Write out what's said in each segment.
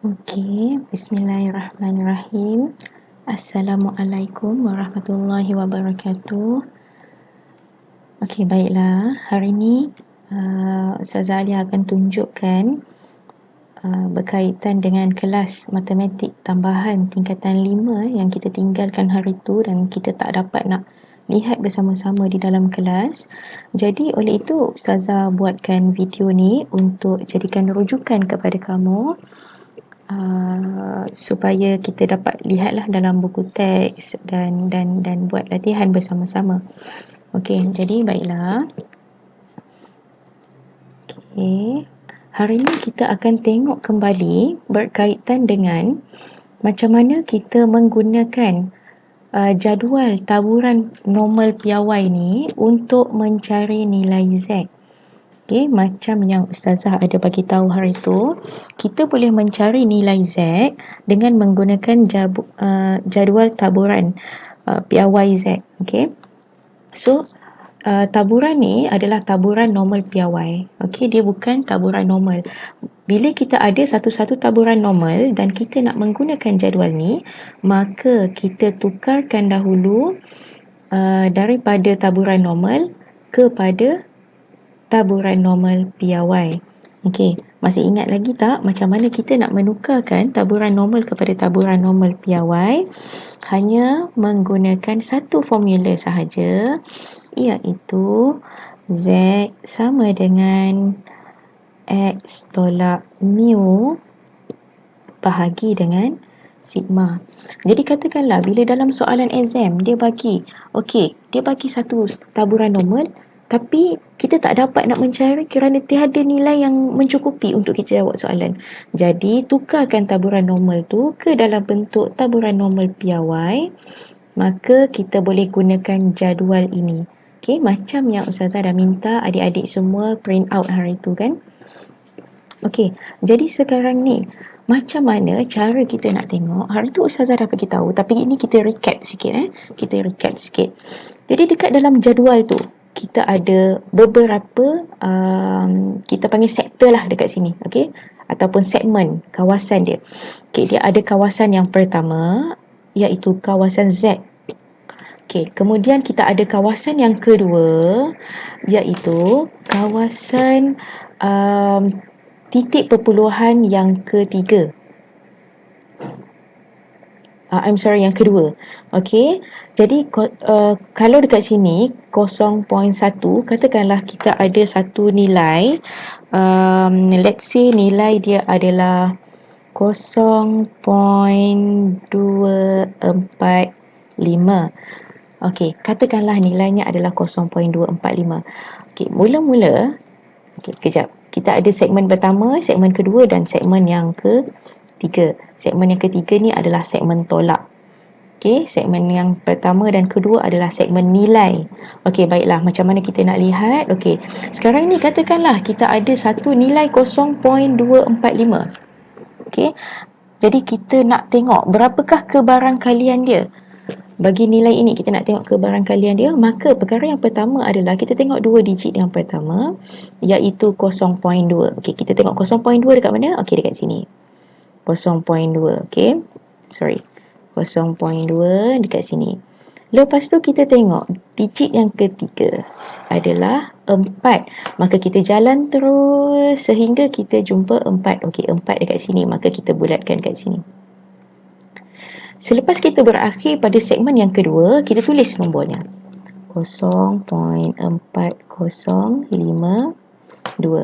Okey, bismillahirrahmanirrahim. Assalamualaikum warahmatullahi wabarakatuh. Okey, baiklah. Hari ini Ustazah Alia akan tunjukkan berkaitan dengan kelas matematik tambahan tingkatan 5 yang kita tinggalkan hari tu dan kita tak dapat nak lihat bersama-sama di dalam kelas. Jadi oleh itu Ustazah buatkan video ni untuk jadikan rujukan kepada kamu, supaya kita dapat lihatlah dalam buku teks dan buat latihan bersama-sama. Okey, jadi baiklah. Okey. Hari ini kita akan tengok kembali berkaitan dengan macam mana kita menggunakan jadual taburan normal piawai ni untuk mencari nilai Z. Okey, macam yang Ustazah ada bagi tahu hari tu, kita boleh mencari nilai Z dengan menggunakan jadual taburan piawai Z. Okey. So, taburan ni adalah taburan normal piawai. Okey, dia bukan taburan normal. Bila kita ada satu-satu taburan normal dan kita nak menggunakan jadual ni, maka kita tukarkan dahulu daripada taburan normal kepada taburan normal piawai. Okey, masih ingat lagi tak macam mana kita nak menukarkan taburan normal kepada taburan normal piawai? Hanya menggunakan satu formula sahaja, iaitu Z sama dengan X tolak mu bahagi dengan sigma. Jadi katakanlah bila dalam soalan exam dia bagi satu taburan normal, tapi kita tak dapat nak mencari kerana tiada nilai yang mencukupi untuk kita jawab soalan. Jadi tukarkan taburan normal tu ke dalam bentuk taburan normal piawai, maka kita boleh gunakan jadual ini. Okey, macam yang Ustazah dah minta adik-adik semua print out hari tu kan. Okey, jadi sekarang ni macam mana cara kita nak tengok? Hari tu Ustazah dah bagi tahu, tapi ini kita recap sikit. Kita recap sikit. Jadi dekat dalam jadual tu kita ada beberapa kita panggil sektor lah dekat sini, okey, ataupun segmen kawasan dia. Okey, dia ada kawasan yang pertama iaitu kawasan Z. Okey, kemudian kita ada kawasan yang kedua iaitu kawasan titik perpuluhan yang ketiga. Yang kedua. Okey. Jadi kalau dekat sini 0.1, katakanlah kita ada satu nilai, let's say nilai dia adalah 0.245. Okey, katakanlah nilainya adalah 0.245. Okey, mula-mula kejap. Kita ada segmen pertama, segmen kedua dan segmen yang ketiga. Segmen yang ketiga ni adalah segmen tolak. Okey, segmen yang pertama dan kedua adalah segmen nilai. Okey, baiklah. Macam mana kita nak lihat? Okey, sekarang ni katakanlah kita ada satu nilai 0.245. Okey, jadi kita nak tengok berapakah kebarangkalian dia. Bagi nilai ini kita nak tengok kebarangkalian dia, maka perkara yang pertama adalah kita tengok dua digit yang pertama iaitu 0.2. Okey, kita tengok 0.2 dekat mana? Okey, dekat sini. 0.2. Okey. 0.2 dekat sini. Lepas tu kita tengok digit yang ketiga adalah 4. Maka kita jalan terus sehingga kita jumpa 4. Okey, 4 dekat sini, maka kita bulatkan kat sini. Selepas kita berakhir pada segmen yang kedua, kita tulis nombornya. 0.4052.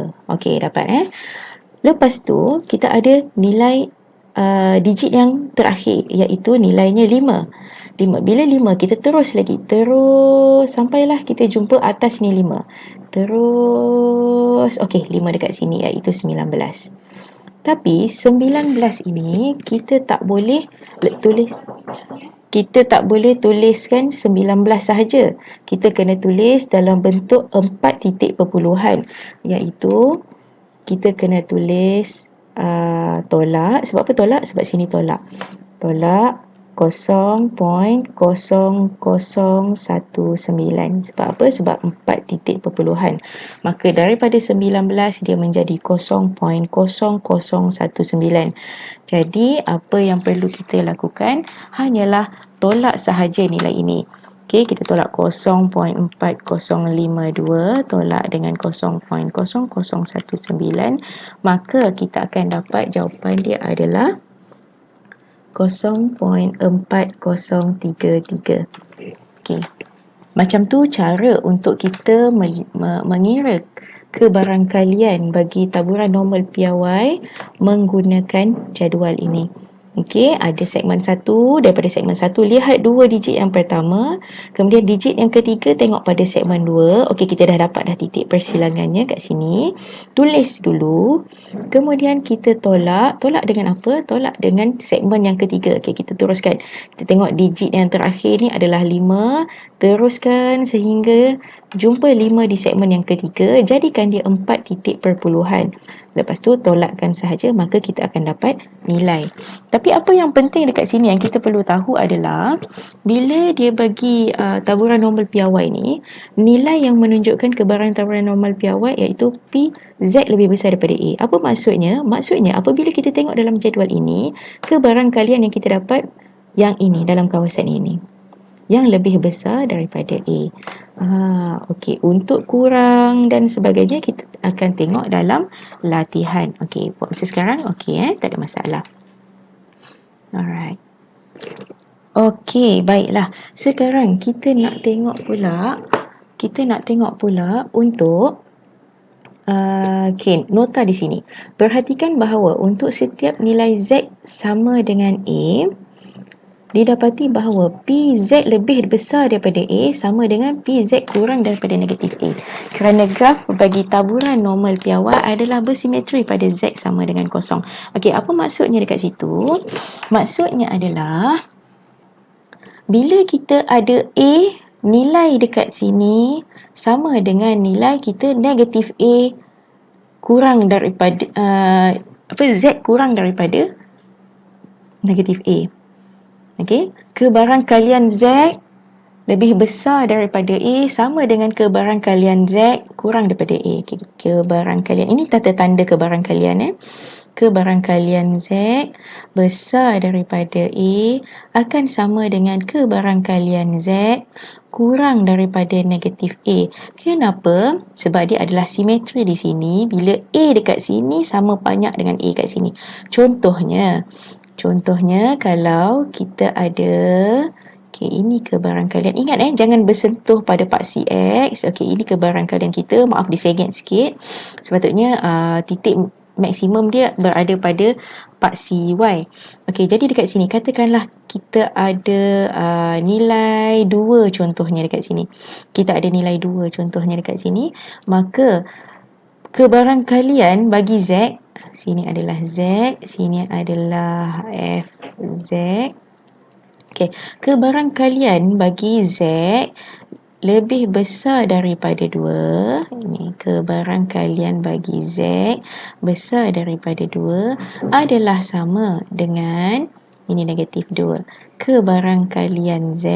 Okey, dapat Lepas tu, kita ada nilai digit yang terakhir, iaitu nilainya 5. Bila 5, kita terus lagi. Terus sampailah kita jumpa atas ni 5. Terus, okey, 5 dekat sini iaitu 19. Tapi 19 ini kita tak boleh tulis. Kita tak boleh tuliskan 19 sahaja. Kita kena tulis dalam bentuk 4 titik perpuluhan, iaitu kita kena tulis tolak. Sebab apa tolak? Sebab sini tolak. Tolak 0.0019. Sebab apa? Sebab 4 titik perpuluhan. Maka daripada 19 dia menjadi 0.0019. Jadi apa yang perlu kita lakukan hanyalah tolak sahaja nilai ini. Okey, kita tolak 0.4052 tolak dengan 0.0019, maka kita akan dapat jawapan dia adalah 0.4033. Okey. Macam tu cara untuk kita mengira kebarangkalian bagi taburan normal piawai menggunakan jadual ini. Okey, ada segmen 1. Daripada segmen 1, lihat 2 digit yang pertama. Kemudian digit yang ketiga, tengok pada segmen 2. Okey, kita dah dapat dah titik persilangannya kat sini. Tulis dulu. Kemudian kita tolak. Tolak dengan apa? Tolak dengan segmen yang ketiga. Okey, kita teruskan. Kita tengok digit yang terakhir ni adalah 5. Teruskan sehingga jumpa 5 di segmen yang ketiga. Jadikan dia 4 titik perpuluhan. Lepas tu tolakkan sahaja, maka kita akan dapat nilai. Tapi apa yang penting dekat sini yang kita perlu tahu adalah bila dia bagi taburan normal piawai ni, nilai yang menunjukkan kebarang taburan normal piawai iaitu P Z lebih besar daripada A. Apa maksudnya? Maksudnya apabila kita tengok dalam jadual ini, kebarangkalian yang kita dapat yang ini dalam kawasan ini yang lebih besar daripada A. Okey, untuk kurang dan sebagainya kita akan tengok dalam latihan. Okey, buat masa sekarang okey tak ada masalah. Alright. Okey, baiklah. Sekarang kita nak tengok pula untuk okey, nota di sini. Perhatikan bahawa untuk setiap nilai Z sama dengan A, didapati bahawa PZ lebih besar daripada A sama dengan PZ kurang daripada negatif A. Kerana graf bagi taburan normal piawai adalah bersimetri pada Z sama dengan kosong. Okey, apa maksudnya dekat situ? Maksudnya adalah bila kita ada A, nilai dekat sini sama dengan nilai kita negatif A kurang daripada Z kurang daripada negatif A. Okey, kebarangkalian Z lebih besar daripada A sama dengan kebarangkalian Z kurang daripada A. Okay, kebarangkalian ini tanda kebarangkalian kebarangkalian Z besar daripada A akan sama dengan kebarangkalian Z kurang daripada negatif A. Kenapa? Sebab dia adalah simetri di sini. Bila A dekat sini sama banyak dengan A kat sini. Contohnya kalau kita ada, okey, ini kebarangkalian. Ingat jangan bersentuh pada paksi X. Okey, ini kebarangkalian kita. Maaf disegit sikit. Sepatutnya titik maksimum dia berada pada paksi Y. Okey, jadi dekat sini katakanlah kita ada nilai 2 contohnya dekat sini. Kita ada nilai 2 contohnya dekat sini. Maka kebarangkalian bagi Z, sini adalah Z, sini adalah FZ. Okey, kebarangkalian bagi Z lebih besar daripada 2. Ini kebarangkalian bagi Z besar daripada 2 adalah sama dengan ini negatif 2. Kebarangkalian Z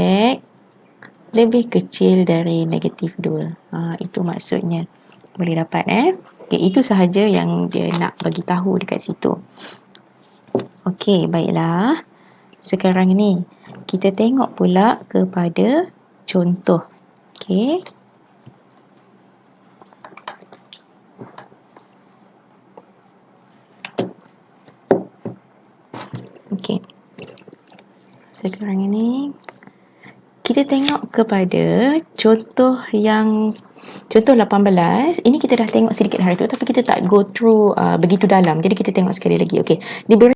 lebih kecil dari negatif 2. Itu maksudnya. Boleh dapat Okay, itu sahaja yang dia nak bagi tahu dekat situ. Okey, baiklah. Sekarang ni kita tengok pula kepada contoh. Okey. Okey. Sekarang ini kita tengok kepada contoh 18. Ini kita dah tengok sedikit hari tu tapi kita tak go through begitu dalam. Jadi kita tengok sekali lagi. Okey. Diberi